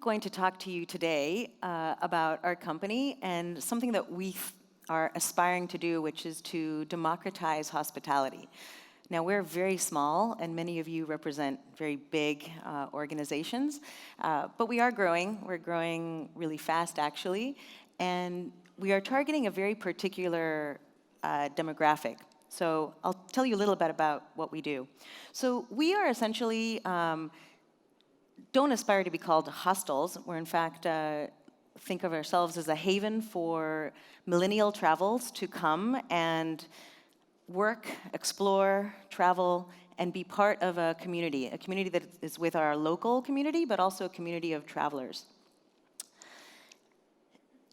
going to talk to you today about our company and something that we are aspiring to do, which is to democratize hospitality. Now, we're very small, and many of you represent very big organizations, but we are growing. We're growing really fast, actually, and we are targeting a very particular demographic. So I'll tell you a little bit about what we do. So we are essentially don't aspire to be called hostels. We're in fact think of ourselves as a haven for millennial travels to come and work, explore, travel, and be part of a community that is with our local community, but also a community of travelers.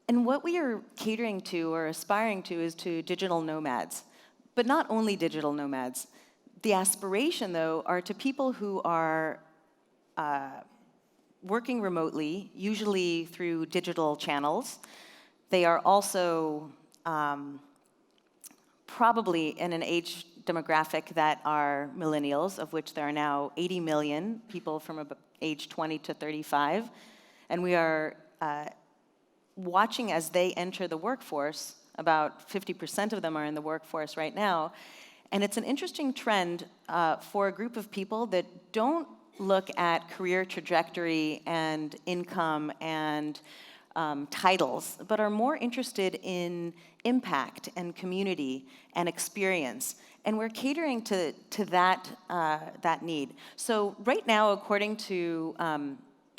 And what we are catering to or aspiring to is to digital nomads, but not only digital nomads. The aspiration, though, are to people who are working remotely, usually through digital channels. They are also probably in an age demographic that are millennials, of which there are now 80 million people from age 20 to 35. And we are watching as they enter the workforce. About 50% of them are in the workforce right now. And it's an interesting trend for a group of people that don't look at career trajectory and income and titles, but are more interested in impact and community and experience. And we're catering to that need. So right now, according to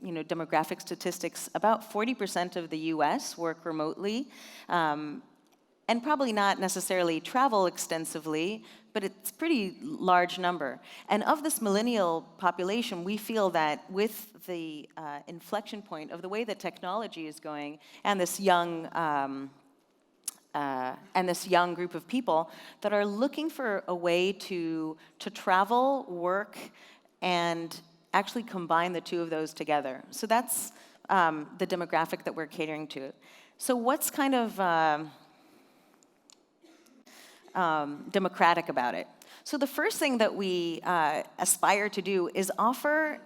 demographic statistics, about 40% of the US work remotely, and probably not necessarily travel extensively, but it's a pretty large number. And of this millennial population, we feel that with the inflection point of the way that technology is going, and this young group of people that are looking for a way to travel, work, and actually combine the two of those together. So that's the demographic that we're catering to. So what's kind of democratic about it? So the first thing that we aspire to do is offer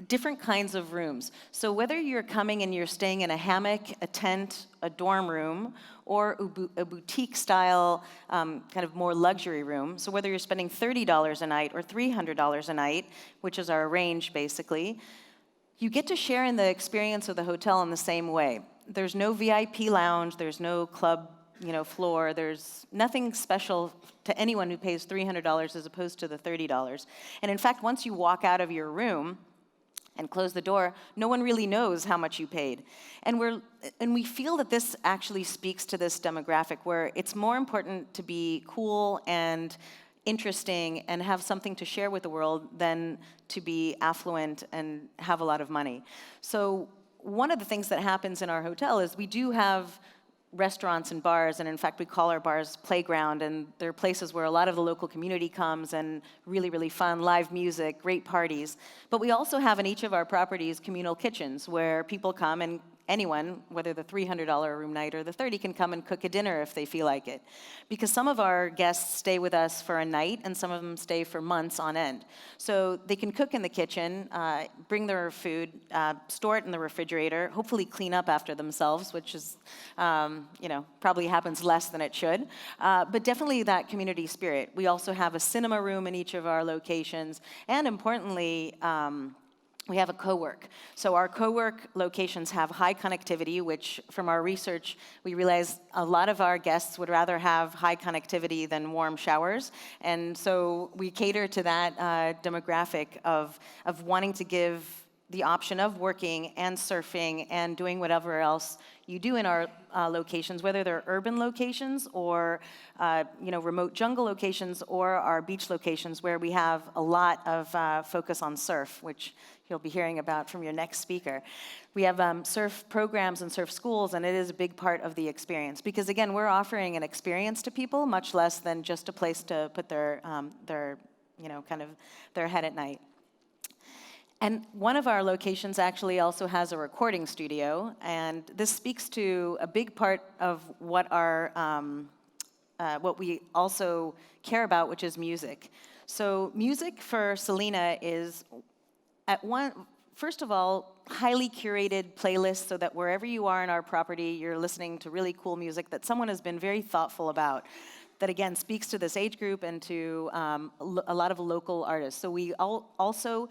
different kinds of rooms. So whether you're coming and you're staying in a hammock, a tent, a dorm room, or a boutique-style kind of more luxury room, so whether you're spending $30 a night or $300 a night, which is our range basically, you get to share in the experience of the hotel in the same way. There's no VIP lounge, there's no club floor. There's nothing special to anyone who pays $300 as opposed to the $30. And in fact, once you walk out of your room and close the door, no one really knows how much you paid. And we feel that this actually speaks to this demographic where it's more important to be cool and interesting and have something to share with the world than to be affluent and have a lot of money. So one of the things that happens in our hotel is we do have restaurants and bars, and in fact we call our bars playground, and they're places where a lot of the local community comes, and really, really fun, live music, great parties. But we also have in each of our properties communal kitchens where people come, and anyone, whether the $300 room night or the $30, can come and cook a dinner if they feel like it. Because some of our guests stay with us for a night, and some of them stay for months on end. So they can cook in the kitchen, bring their food, store it in the refrigerator, hopefully clean up after themselves, which is, probably happens less than it should. But definitely that community spirit. We also have a cinema room in each of our locations, and importantly, we have a co-work. So our co-work locations have high connectivity, which from our research, we realize a lot of our guests would rather have high connectivity than warm showers. And so we cater to that demographic of wanting to give the option of working and surfing and doing whatever else you do in our locations, whether they're urban locations or remote jungle locations or our beach locations where we have a lot of focus on surf, which you'll be hearing about from your next speaker. We have surf programs and surf schools, and it is a big part of the experience because, again, we're offering an experience to people, much less than just a place to put their head at night. And one of our locations actually also has a recording studio, and this speaks to a big part of what we also care about, which is music. So music for Selina is first of all, highly curated playlists so that wherever you are in our property, you're listening to really cool music that someone has been very thoughtful about, that again speaks to this age group and to a lot of local artists. So we also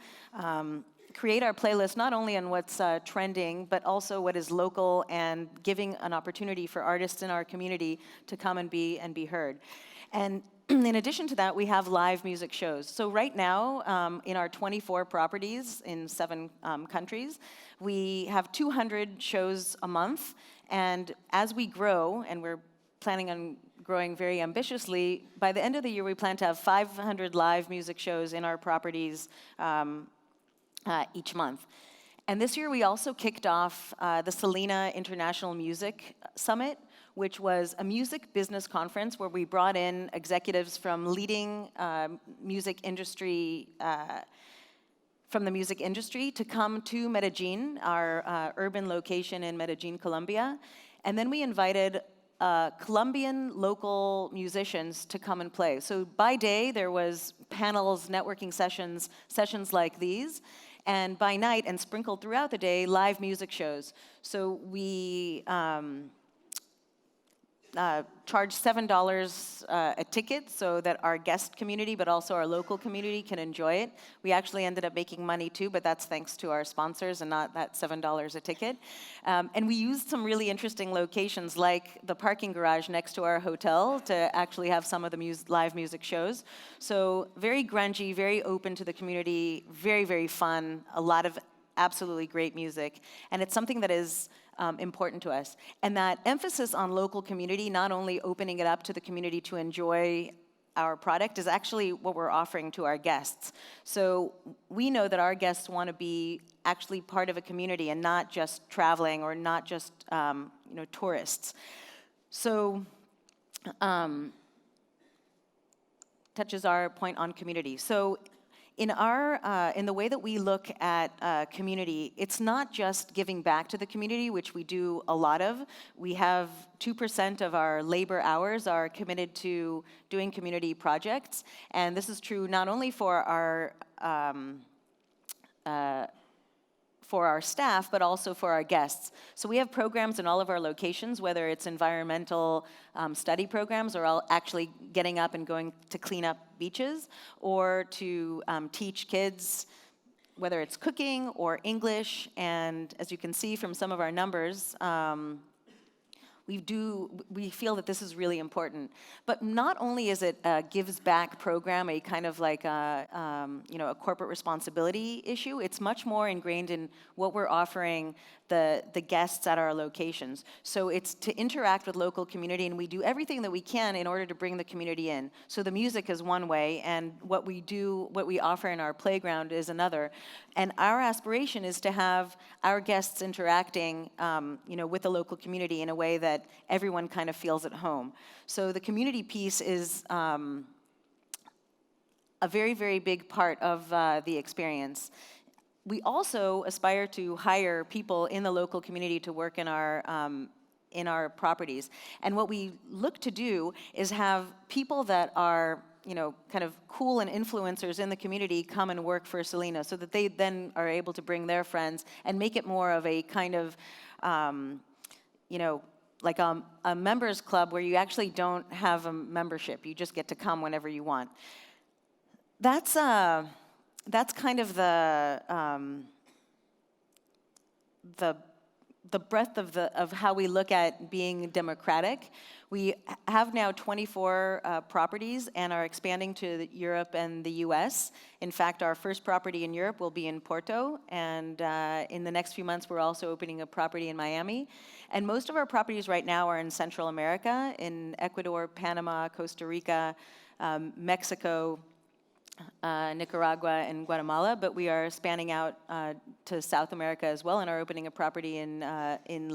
create our playlist not only on what's trending, but also what is local and giving an opportunity for artists in our community to come and be heard. And in addition to that, we have live music shows. So right now, in our 24 properties in 7 countries, we have 200 shows a month. And as we grow, and we're planning on growing very ambitiously, by the end of the year, we plan to have 500 live music shows in our properties each month. And this year, we also kicked off the Selina International Music Summit, which was a music business conference where we brought in executives from leading music industry, from the music industry to come to Medellin, our urban location in Medellin, Colombia. And then we invited Colombian local musicians to come and play. So by day, there was panels, networking sessions like these. And by night, and sprinkled throughout the day, live music shows. So we charge $7 a ticket so that our guest community, but also our local community, can enjoy it. We actually ended up making money too, but that's thanks to our sponsors and not that $7 a ticket. And we used some really interesting locations like the parking garage next to our hotel to actually have some of the live music shows. So very grungy, very open to the community, very, very fun, a lot of absolutely great music. And it's something that is important to us. And that emphasis on local community, not only opening it up to the community to enjoy our product, is actually what we're offering to our guests. So we know that our guests want to be actually part of a community and not just traveling or not just tourists. So touches our point on community. So in the way that we look at community, it's not just giving back to the community, which we do a lot of. We have 2% of our labor hours are committed to doing community projects, and this is true not only for our staff, but also for our guests. So we have programs in all of our locations, whether it's environmental study programs or actually getting up and going to clean up beaches, or to teach kids, whether it's cooking or English. And as you can see from some of our numbers, we feel that this is really important. But not only is it a gives back program, a kind of like a corporate responsibility issue, it's much more ingrained in what we're offering the guests at our locations. So it's to interact with local community, and we do everything that we can in order to bring the community in. So the music is one way, and what we offer in our playground is another. And our aspiration is to have our guests interacting with the local community in a way that everyone kind of feels at home. So the community piece is a very, very big part of the experience. We also aspire to hire people in the local community to work in our properties. And what we look to do is have people that are kind of cool and influencers in the community come and work for Selina, so that they then are able to bring their friends and make it more of a kind of, like a members club where you actually don't have a membership. You just get to come whenever you want. That's kind of the breadth of how we look at being democratic. We have now 24 properties and are expanding to Europe and the US. In fact, our first property in Europe will be in Porto, and in the next few months we're also opening a property in Miami. And most of our properties right now are in Central America, in Ecuador, Panama, Costa Rica, Mexico, Nicaragua, and Guatemala, but we are spanning out to South America as well, and are opening a property in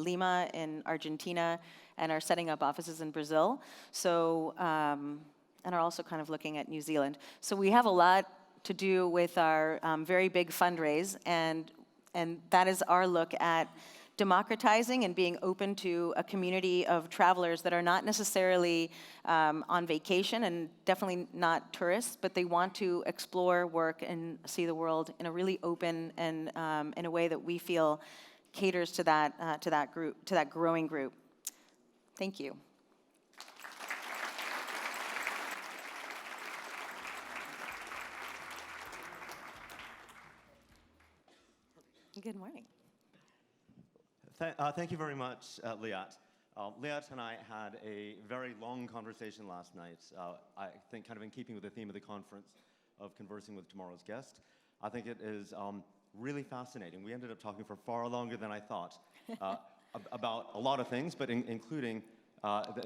Lima, in Argentina, and are setting up offices in Brazil. So, and are also kind of looking at New Zealand. So we have a lot to do with our very big fundraise, and that is our look at democratizing and being open to a community of travelers that are not necessarily on vacation and definitely not tourists, but they want to explore, work, and see the world in a really open and in a way that we feel caters to that group, to that growing group. Thank you. Good morning. Thank you very much, Liat. Liat and I had a very long conversation last night, I think kind of in keeping with the theme of the conference of conversing with tomorrow's guest. I think it is really fascinating. We ended up talking for far longer than I thought about a lot of things, but including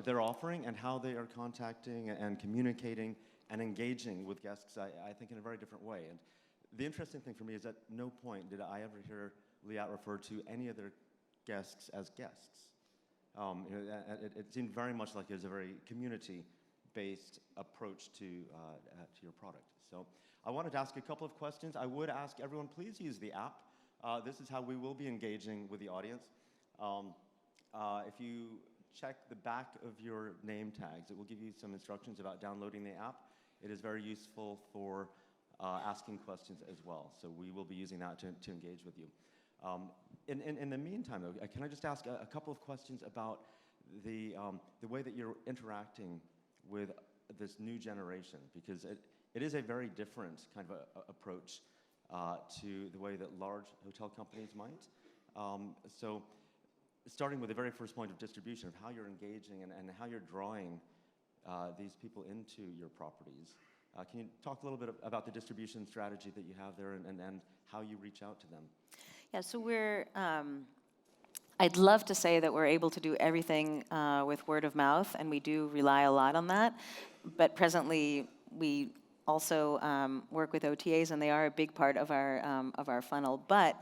their offering and how they are contacting and communicating and engaging with guests, I think, in a very different way. And the interesting thing for me is at no point did I ever hear Liat refer to any of their guests as guests. It seemed very much like it was a very community-based approach to your product. So I wanted to ask a couple of questions. I would ask everyone, please use the app. This is how we will be engaging with the audience. If you check the back of your name tags, it will give you some instructions about downloading the app. It is very useful for asking questions as well. So we will be using that to engage with you. In the meantime, though, can I just ask a couple of questions about the way that you're interacting with this new generation? Because it is a very different kind of approach to the way that large hotel companies might. So starting with the very first point of distribution of how you're engaging and how you're drawing these people into your properties. Can you talk a little bit about the distribution strategy that you have there and how you reach out to them? Yeah, so I'd love to say that we're able to do everything with word of mouth, and we do rely a lot on that. But presently, we also work with OTAs, and they are a big part of our funnel. But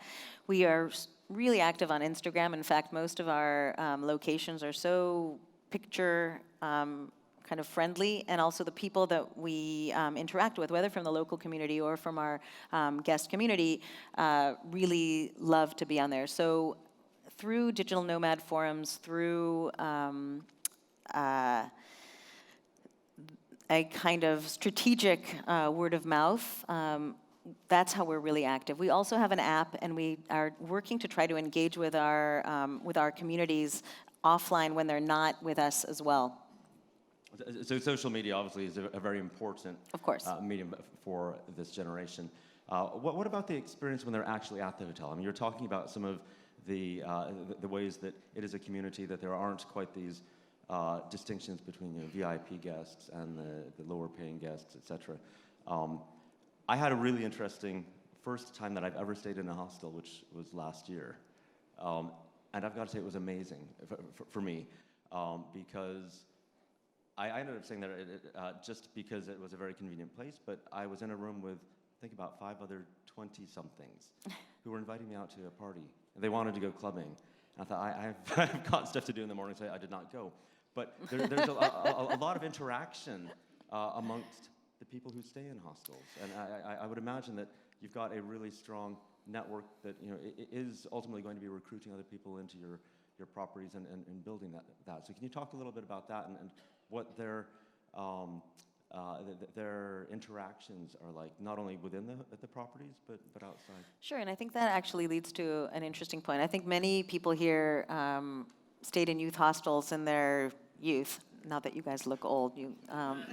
we are really active on Instagram. In fact, most of our locations are so picture kind of friendly, and also the people that we interact with, whether from the local community or from our guest community, really love to be on there. So through digital nomad forums, through a kind of strategic word of mouth, that's how we're really active. We also have an app, and we are working to try to engage with our communities offline when they're not with us as well. So social media obviously is a very important medium for this generation. What about the experience when they're actually at the hotel? I mean, you're talking about some of the ways that it is a community, that there aren't quite these distinctions between VIP guests and the lower paying guests, etc. I had a really interesting first time that I've ever stayed in a hostel, which was last year. And I've got to say it was amazing for me because I ended up staying there just because it was a very convenient place, but I was in a room with, I think, about 5 other 20-somethings who were inviting me out to a party. And they wanted to go clubbing. And I thought, I've got stuff to do in the morning, so I did not go. But there's a lot of interaction amongst the people who stay in hostels. And I would imagine that you've got a really strong network that is ultimately going to be recruiting other people into your properties and building that. So can you talk a little bit about that and what their interactions are like, not only within the properties, but outside? Sure, and I think that actually leads to an interesting point. I think many people here stayed in youth hostels in their youth. Not that you guys look old, and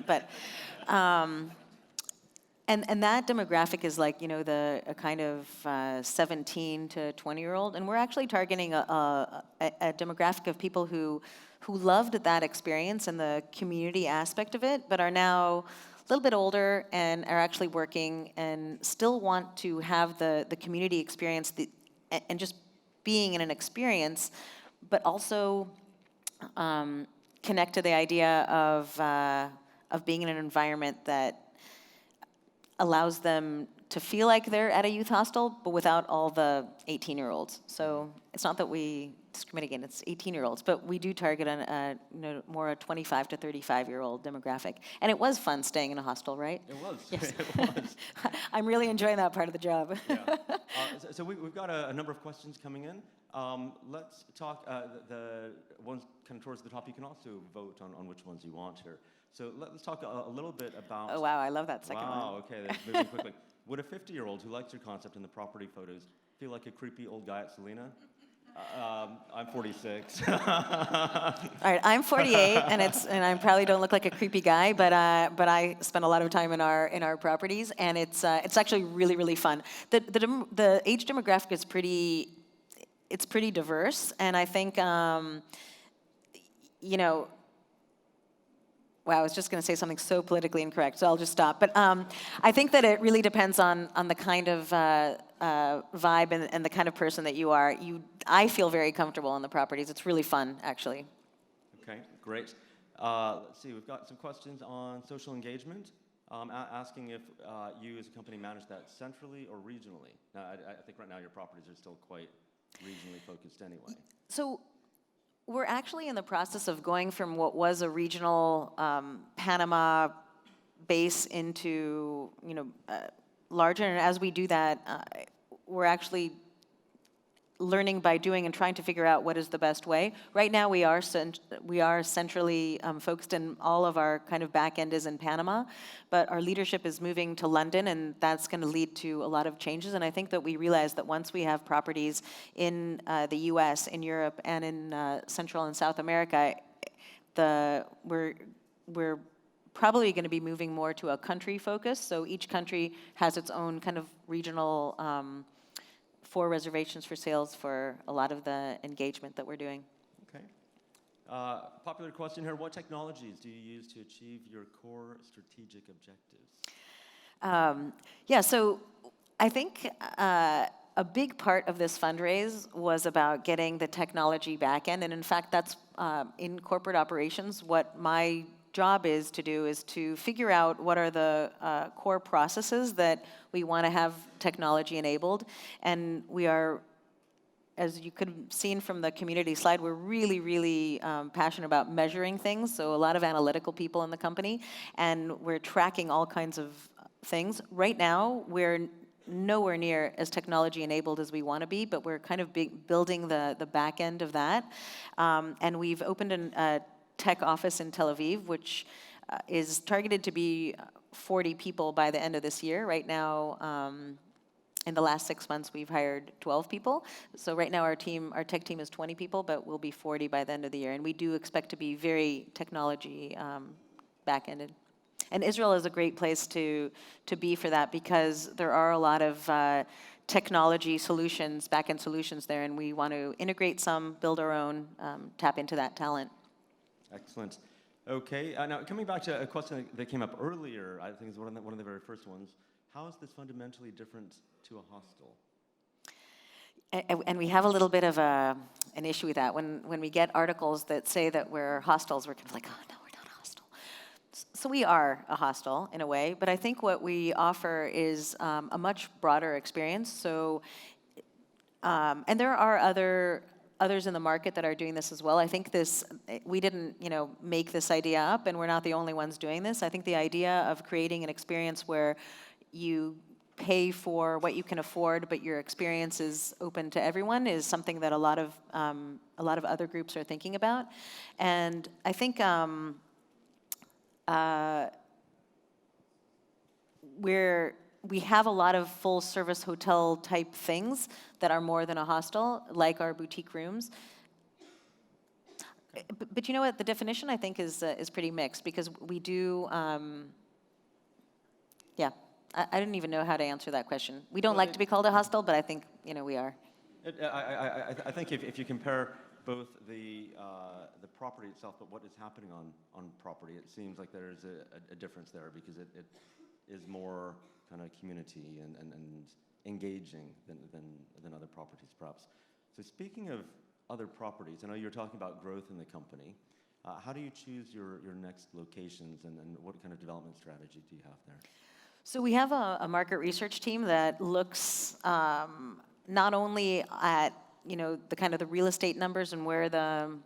that demographic is like, a kind of 17 to 20-year-old, and we're actually targeting a demographic of people who loved that experience and the community aspect of it, but are now a little bit older and are actually working and still want to have the community experience and just being in an experience, but also connect to the idea of being in an environment that allows them to feel like they're at a youth hostel, but without all the 18-year-olds. So it's not that we discriminate against 18-year-olds, but we do target more a 25 to 35-year-old demographic. And it was fun staying in a hostel, right? It was. Yes. It was. I'm really enjoying that part of the job. Yeah. So we've got a number of questions coming in. Let's talk the ones kind of towards the top. You can also vote on which ones you want here. So let's talk a little bit about... Oh, wow, I love that second one. Wow, okay, that's moving quickly. Would a 50-year-old who likes your concept and the property photos feel like a creepy old guy at Selina? I'm 46. All right, I'm 48, and I probably don't look like a creepy guy, but I spend a lot of time in our properties, and it's actually really, really fun. The age demographic is pretty diverse, and I think wow, I was just going to say something so politically incorrect, so I'll just stop. But I think that it really depends on the kind of vibe and the kind of person that you are. I feel very comfortable on the properties. It's really fun, actually. Okay, great. Let's see, we've got some questions on social engagement, asking if you as a company manage that centrally or regionally. Now, I think right now your properties are still quite regionally focused anyway. So we're actually in the process of going from what was a regional Panama base into larger, and as we do that, we're actually learning by doing and trying to figure out what is the best way. Right now, we are centrally focused, and all of our kind of back end is in Panama, but our leadership is moving to London, and that's going to lead to a lot of changes. And I think that we realize that once we have properties in the U.S., in Europe, and in Central and South America, we're probably going to be moving more to a country focus. So each country has its own kind of regional for reservations for sales for a lot of the engagement that we're doing. Okay. Popular question here, what technologies do you use to achieve your core strategic objectives? Yeah, so I think a big part of this fundraise was about getting the technology back end. And in fact, that's in corporate operations, what my job is to figure out what are the core processes that we want to have technology enabled. And we are, as you could have seen from the community slide, we're really, really passionate about measuring things. So a lot of analytical people in the company, and we're tracking all kinds of things. Right now, we're nowhere near as technology enabled as we want to be, but we're kind of building the back end of that. And we've opened a tech office in Tel Aviv, which is targeted to be 40 people by the end of this year. Right now, in the last 6 months, we've hired 12 people. So right now, our tech team is 20 people, but we'll be 40 by the end of the year. And we do expect to be very technology back-ended. And Israel is a great place to be for that, because there are a lot of technology solutions, back-end solutions there, and we want to integrate some, build our own, tap into that talent. Excellent. Okay, now coming back to a question that came up earlier, I think it's one of the very first ones. How is this fundamentally different to a hostel? And we have a little bit of an issue with that. When we get articles that say that we're hostels, we're kind of like, oh, no, we're not a hostel. So we are a hostel in a way, but I think what we offer is a much broader experience. So, and there are others in the market that are doing this as well. I think we didn't, make this idea up, and we're not the only ones doing this. I think the idea of creating an experience where you pay for what you can afford, but your experience is open to everyone is something that a lot of other groups are thinking about. And I think we have a lot of full-service hotel type things that are more than a hostel, like our boutique rooms. But you know what? The definition, I think, is pretty mixed, because we do. Yeah, I didn't even know how to answer that question. We don't like to be called a hostel, but I think we are. I think if you compare both the property itself, but what is happening on property, it seems like there's a difference there, because it is more kind of community and engaging than other properties, perhaps. So speaking of other properties, I know you're talking about growth in the company. How do you choose your next locations, and what kind of development strategy do you have there? So we have a market research team that looks not only at the kind of the real estate numbers and where the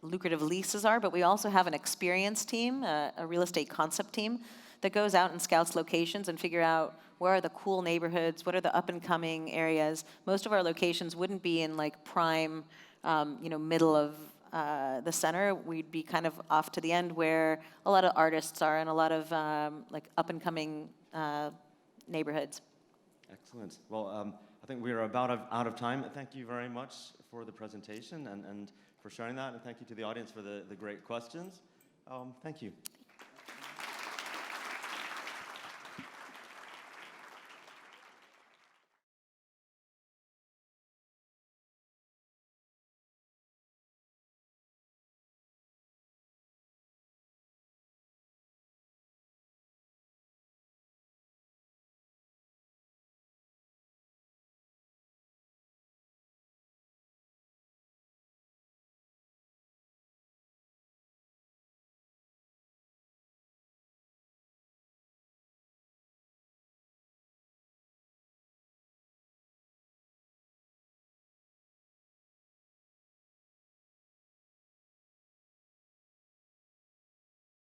lucrative leases are, but we also have an experience team, a real estate concept team that goes out and scouts locations and figure out where are the cool neighborhoods, what are the up and coming areas. Most of our locations wouldn't be in like prime, middle of the center. We'd be kind of off to the end where a lot of artists are and a lot of like up and coming neighborhoods. Excellent. Well, I think we're about out of time. Thank you very much for the presentation and for sharing that, and thank you to the audience for the great questions. Thank you.